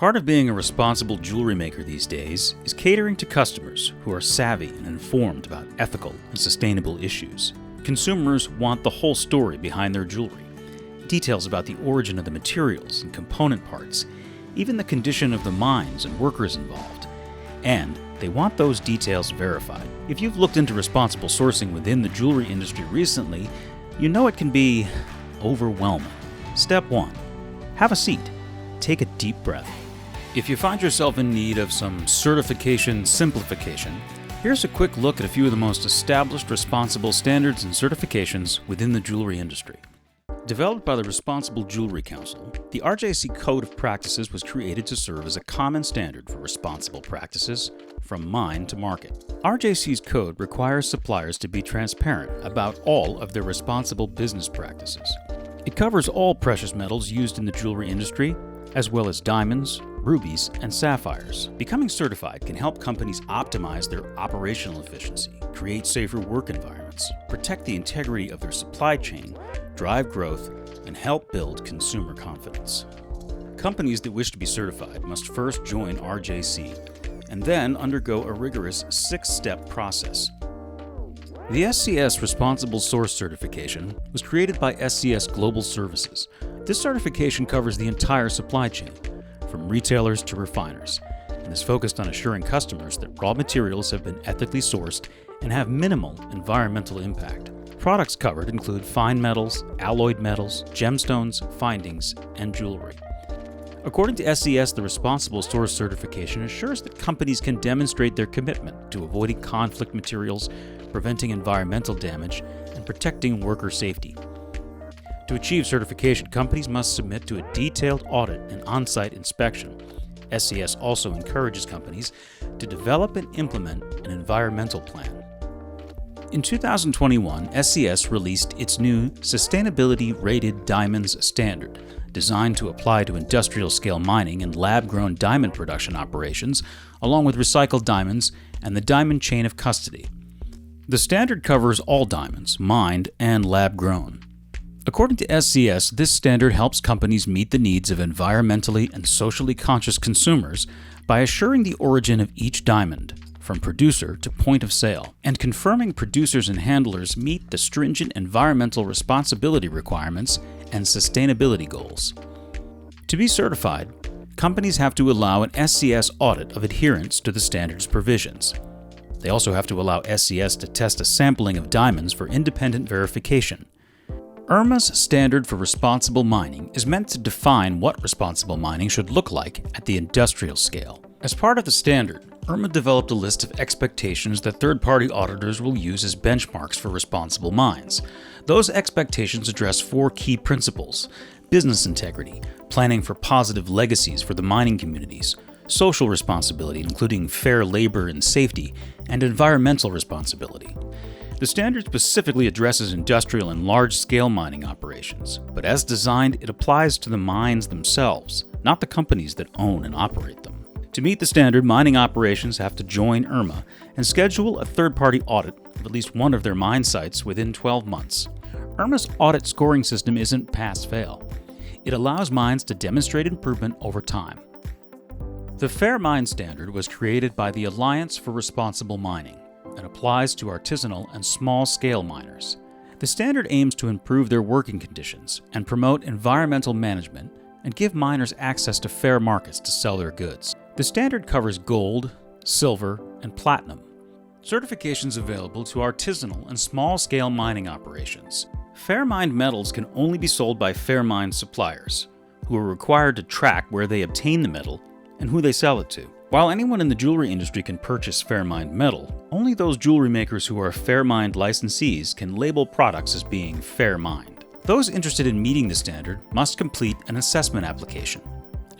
Part of being a responsible jewelry maker these days is catering to customers who are savvy and informed about ethical and sustainable issues. Consumers want the whole story behind their jewelry. Details about the origin of the materials and component parts, even the condition of the mines and workers involved. And they want those details verified. If you've looked into responsible sourcing within the jewelry industry recently, you know it can be overwhelming. Step 1. Have a seat. Take a deep breath. If you find yourself in need of some certification simplification, here's a quick look at a few of the most established responsible standards and certifications within the jewelry industry. Developed by the Responsible Jewelry Council, the RIC Code of Practices was created to serve as a common standard for responsible practices from mine to market. RJC's code requires suppliers to be transparent about all of their responsible business practices. It covers all precious metals used in the jewelry industry, as well as diamonds, rubies, and sapphires. Becoming certified can help companies optimize their operational efficiency, create safer work environments, protect the integrity of their supply chain, drive growth, and help build consumer confidence. Companies that wish to be certified must first join RJC and then undergo a rigorous 6-step process. The SCS Responsible Source Certification was created by SCS Global Services. This certification covers the entire supply chain, from retailers to refiners, and is focused on assuring customers that raw materials have been ethically sourced and have minimal environmental impact. Products covered include fine metals, alloyed metals, gemstones, findings, and jewelry. According to SCS, the Responsible Source Certification assures that companies can demonstrate their commitment to avoiding conflict materials, preventing environmental damage, and protecting worker safety. To achieve certification, companies must submit to a detailed audit and on-site inspection. SCS also encourages companies to develop and implement an environmental plan. In 2021, SCS released its new Sustainability Rated Diamonds Standard, designed to apply to industrial-scale mining and lab-grown diamond production operations, along with recycled diamonds and the diamond chain of custody. The standard covers all diamonds, mined and lab-grown. According to SCS, this standard helps companies meet the needs of environmentally and socially conscious consumers by assuring the origin of each diamond, from producer to point of sale, and confirming producers and handlers meet the stringent environmental responsibility requirements and sustainability goals. To be certified, companies have to allow an SCS audit of adherence to the standard's provisions. They also have to allow SCS to test a sampling of diamonds for independent verification. IRMA's standard for responsible mining is meant to define what responsible mining should look like at the industrial scale. As part of the standard, IRMA developed a list of expectations that third-party auditors will use as benchmarks for responsible mines. Those expectations address 4 key principles: business integrity, planning for positive legacies for the mining communities, social responsibility, including fair labor and safety, and environmental responsibility. The standard specifically addresses industrial and large-scale mining operations, but as designed, it applies to the mines themselves, not the companies that own and operate them. To meet the standard, mining operations have to join IRMA and schedule a third-party audit of at least one of their mine sites within 12 months. IRMA's audit scoring system isn't pass-fail. It allows mines to demonstrate improvement over time. The Fairmined Standard was created by the Alliance for Responsible Mining and applies to artisanal and small-scale miners. The standard aims to improve their working conditions and promote environmental management and give miners access to fair markets to sell their goods. The standard covers gold, silver, and platinum. Certifications available to artisanal and small-scale mining operations. Fairmined metals can only be sold by Fairmined suppliers, who are required to track where they obtain the metal and who they sell it to. While anyone in the jewelry industry can purchase Fairmined metal, only those jewelry makers who are Fairmined licensees can label products as being Fairmined. Those interested in meeting the standard must complete an assessment application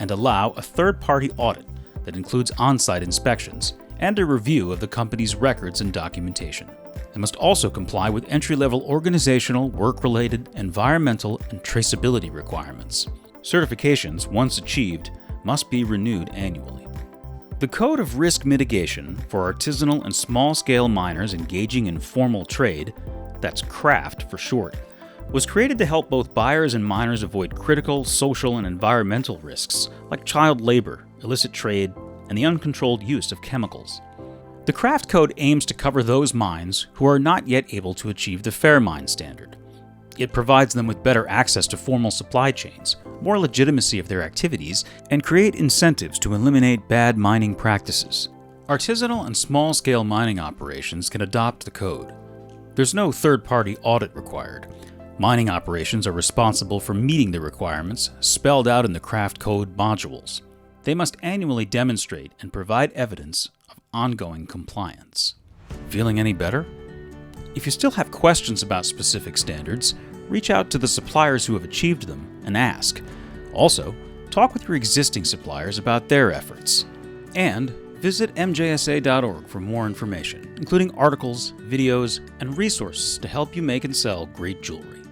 and allow a third-party audit that includes on-site inspections and a review of the company's records and documentation. They must also comply with entry-level organizational, work-related, environmental, and traceability requirements. Certifications, once achieved, must be renewed annually. The Code of Risk Mitigation for artisanal and small-scale miners engaging in formal trade, that's CRAFT for short, was created to help both buyers and miners avoid critical social and environmental risks like child labor, illicit trade, and the uncontrolled use of chemicals. The craft code aims to cover those mines who are not yet able to achieve the Fairmined Standard. It provides them with better access to formal supply chains, more legitimacy of their activities, and create incentives to eliminate bad mining practices. Artisanal and small-scale mining operations can adopt the code. There's no third-party audit required. Mining operations are responsible for meeting the requirements spelled out in the craft code modules. They must annually demonstrate and provide evidence of ongoing compliance. Feeling any better? If you still have questions about specific standards, reach out to the suppliers who have achieved them and ask. Also, talk with your existing suppliers about their efforts. And visit mjsa.org for more information, including articles, videos, and resources to help you make and sell great jewelry.